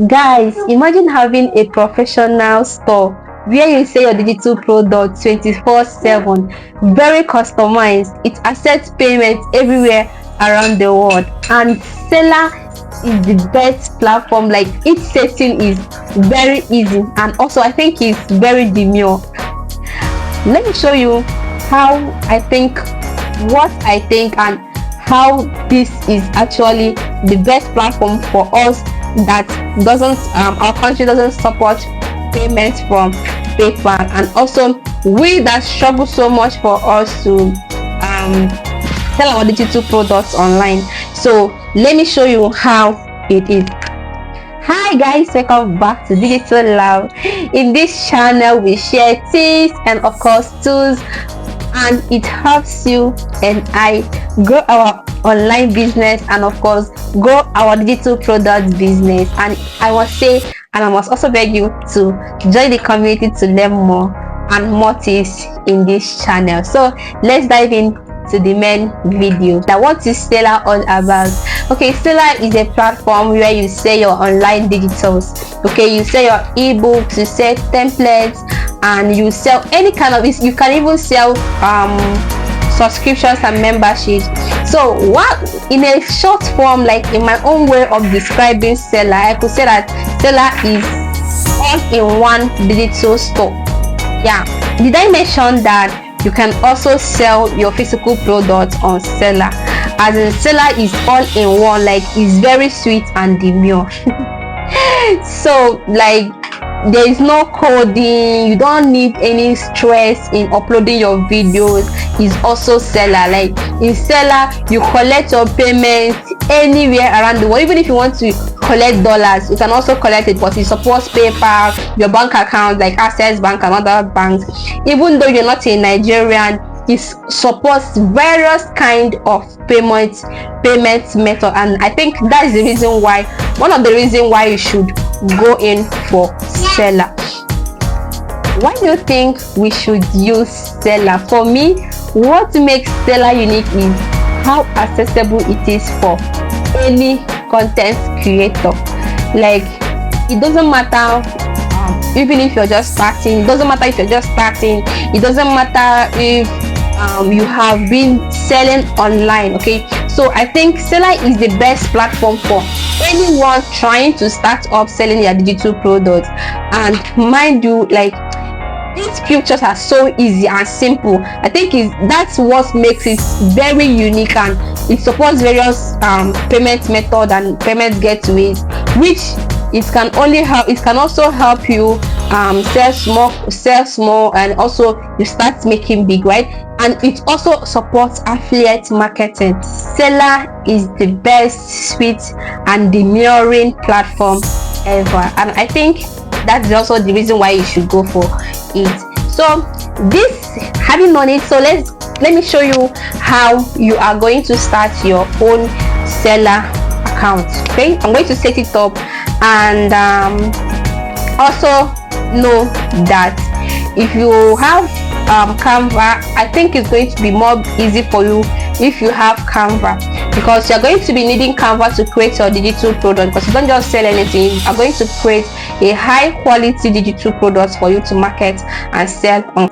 Guys, imagine having a professional store where you sell your digital product 24/7, very customized. It accepts payments everywhere around the world, and Seller is the best platform. Like, each setting is very easy, and also I think it's very demure. Let me show you how I think, what I think, and how this is actually the best platform for us that doesn't our country doesn't support payments from PayPal, and also we that struggle so much for us to sell our digital products online. So let me show you how it is. Hi guys, welcome back to Digital Lab. In this channel we share tips and of course tools, and it helps you and I grow our online business and of course grow our digital product business. And I must say, and I must also beg you to join the community to learn more and more tips in this channel. So let's dive in to the main video. Now, what is Selar all about? Okay, Selar is a platform where you sell your online digitals. Okay, you sell your ebooks, you sell templates, and you sell any kind of this. You can even sell subscriptions and memberships. So what, in a short form, like in my own way of describing Selar, I could say that Selar is all-in-one digital store. Yeah, did I mention that you can also sell your physical products on Selar? As in, Selar is all-in-one, like it's very sweet and demure. So like, there is no coding, you don't need any stress in uploading your videos. It's also Selar. Like in Selar, you collect your payments anywhere around the world. Even if you want to collect dollars, you can also collect it, but it supports PayPal, your bank account like Access Bank and other banks. Even though you're not a Nigerian, it supports various kind of payment method, and I think that is the reason why, one of the reasons why you should go in for Selar. Why do you think we should use Selar? For me, what makes Selar unique is how accessible it is for any content creator. Like, it doesn't matter even if you're just starting. It doesn't matter if you're just starting. It doesn't matter if you have been selling online. Okay, so I think Selar is the best platform for anyone trying to start up selling their digital products. And mind you, like, these features are so easy and simple. I think that's what makes it very unique, and it supports various payment method and payment gateways, which it can also help you sell small, and also you start making big, right? And it also supports affiliate marketing. Selar is the best, sweet and demurring platform ever, and I think that's also the reason why you should go for it. So this, having known it, so let me show you how you are going to start your own Selar account. Okay, I'm going to set it up, and also know that if you have Canva, I think it's going to be more easy for you if you have Canva, because you're going to be needing Canva to create your digital product, because you don't just sell anything. You are going to create a high quality digital product for you to market and sell on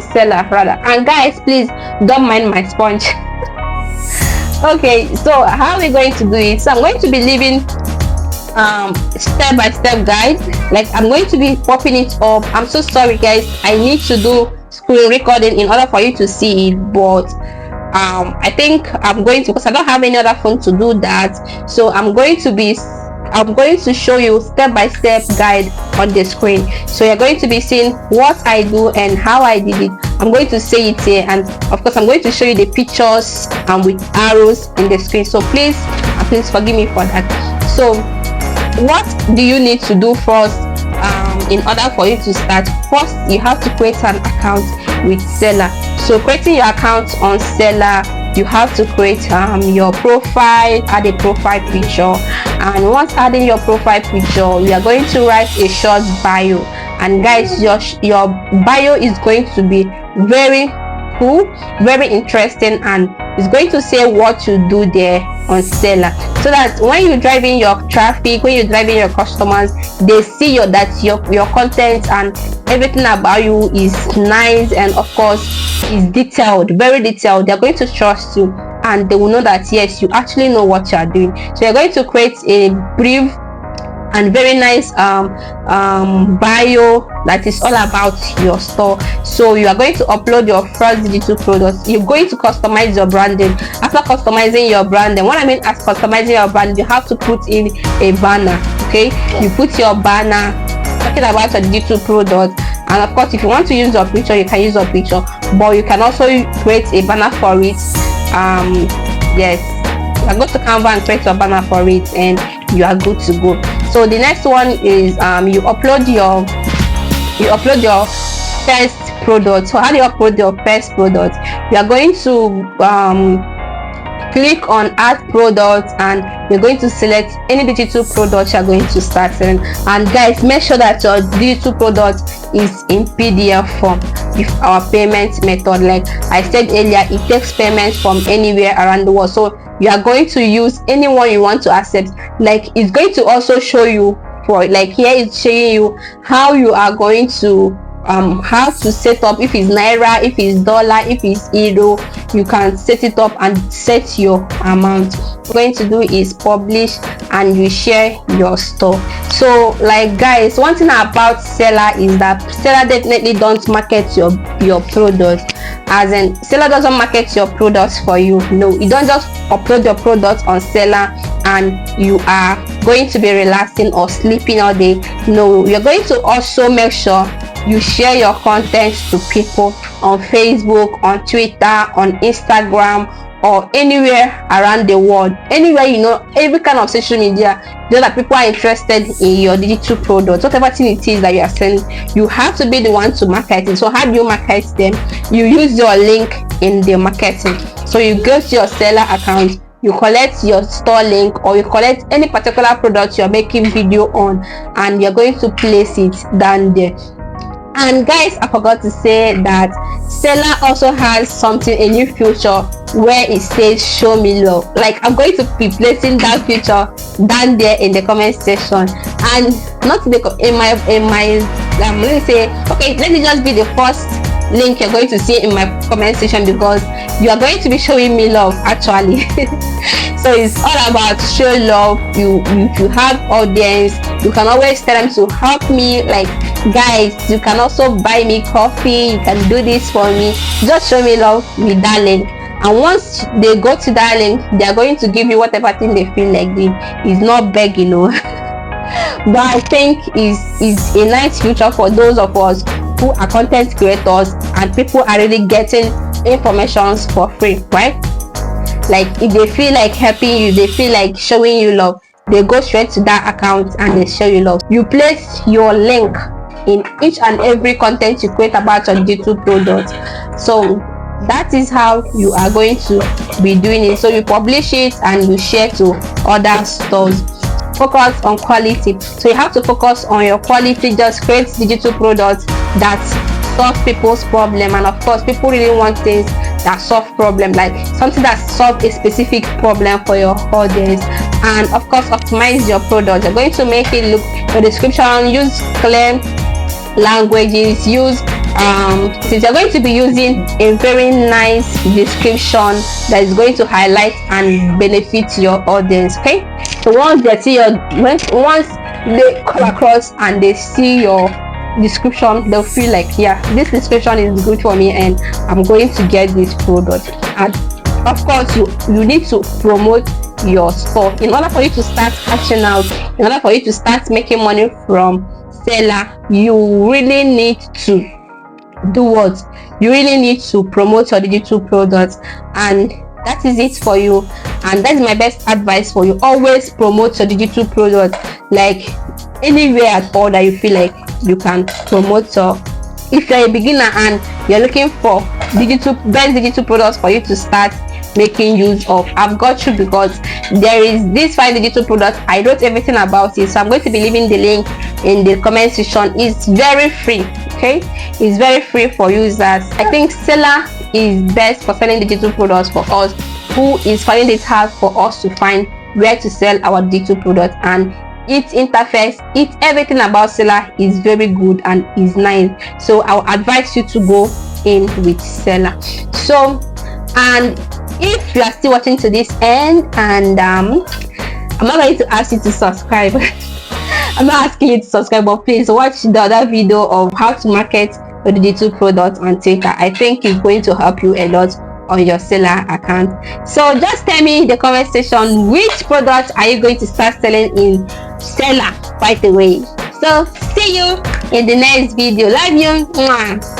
Selar rather. And guys, please don't mind my sponge. Okay, so how are we going to do it? So I'm going to be leaving step-by-step guide. Like, I'm going to be popping it up. I'm so sorry guys, I need to do screen recording in order for you to see it, but I think I'm going to, because I don't have any other phone to do that, so I'm going to show you step-by-step guide on the screen. So you're going to be seeing what I do and how I did it. I'm going to say it here, and of course I'm going to show you the pictures with arrows in the screen, so please forgive me for that. So what do you need to do first in order for you to start? First, you have to create an account with Selar. So creating your account on Selar, you have to create your profile, add a profile picture, and once adding your profile picture, you are going to write a short bio. And guys, your bio is going to be very cool, very interesting, and It's going to say what to do there on Selar, so that when you drive in your traffic, when you drive in your customers, they see that your content and everything about you is nice, and of course is detailed, very detailed. They're going to trust you, and they will know that yes, you actually know what you are doing. So you're going to create a brief and very nice bio that is all about your store. So you are going to upload your first digital product. You're going to customize your branding. After customizing your branding, what I mean as customizing your brand, you have to put in a banner. Okay, you put your banner talking about a digital product, and of course if you want to use your picture, you can use your picture, but you can also create a banner for it. Yes, you go to Canva and create your banner for it, and you are good to go. So the next one is you upload your first product. So how do you upload your first product? You are going to click on add product, and you're going to select any digital product you're going to start selling. And guys, make sure that your digital product is in PDF form. If our payment method, like I said earlier, it takes payments from anywhere around the world, so you are going to use anyone you want to accept. Like it's going to also show you, for like here it's showing you how you are going to how to set up. If it's naira, if it's dollar, if it's euro, you can set it up and set your amount. What you're going to do is publish, and you share your store. So like guys, one thing about Selar is that Selar definitely don't market your product, as in Selar doesn't market your products for you. No, you don't just upload your products on Selar and you are going to be relaxing or sleeping all day. No, you're going to also make sure you share your content to people on Facebook, on Twitter, on Instagram, or anywhere around the world. Anywhere, you know, every kind of social media, you know that people are interested in your digital product, whatever thing it is that you are selling, you have to be the one to market it. So how do you market them? You use your link in the marketing. So you go to your Selar account, you collect your store link, or you collect any particular product you're making video on, and you're going to place it down there. And guys, I forgot to say that Selar also has something, a new feature where it says show me love. Like I'm going to be placing that feature down there in the comment section, and not in my let me say, okay, let me just be the first link you're going to see in my comment section, because you are going to be showing me love actually. So it's all about show love. If you have audience, you can always tell them to help me. Like guys, you can also buy me coffee, you can do this for me, just show me love with that link. And once they go to that link, they are going to give you whatever thing they feel like doing. It's not begging, you know. But I think is a nice future for those of us who are content creators and people are really getting information for free, right? Like if they feel like helping you, they feel like showing you love, they go straight to that account and they show you love. You place your link in each and every content you create about your digital product. So that is how you are going to be doing it. So you publish it and you share to other stores. Focus on quality. So you have to focus on your quality. Just create digital products that solve people's problem, and of course people really want things that solve problem, like something that solves a specific problem for your audience. And of course optimize your product. You're going to make it look, your description, use clear languages, use since you're going to be using a very nice description that is going to highlight and benefit your audience. Okay, so once they see once they come across and they see your description, they'll feel like, yeah, this description is good for me and I'm going to get this product. And of course you need to promote your store in order for you to start cashing out, in order for you to start making money from Selar. You really need to do what? You really need to promote your digital products, and that is it for you. And that's my best advice for you. Always promote your digital product, like anywhere at all that you feel like you can promote. So if you're a beginner and you're looking for best digital products for you to start making use of, I've got you, because there is this 5 digital products. I wrote everything about it, so I'm going to be leaving the link in the comment section. It's very free. Okay, it's very free for users. I think Selar is best for selling digital products for us who is finding it hard for us to find where to sell our digital product, and its interface, everything about Selar is very good and is nice. So I will advise you to go in with Selar. So, and if you are still watching to this end, and I'm not going to ask you to subscribe. I'm not asking you to subscribe, but please watch the other video of how to market your digital product on Twitter. I think it's going to help you a lot on your Selar account. So just tell me in the comment section, which product are you going to start selling in Selar right away. So see you in the next video. Love you. Mwah.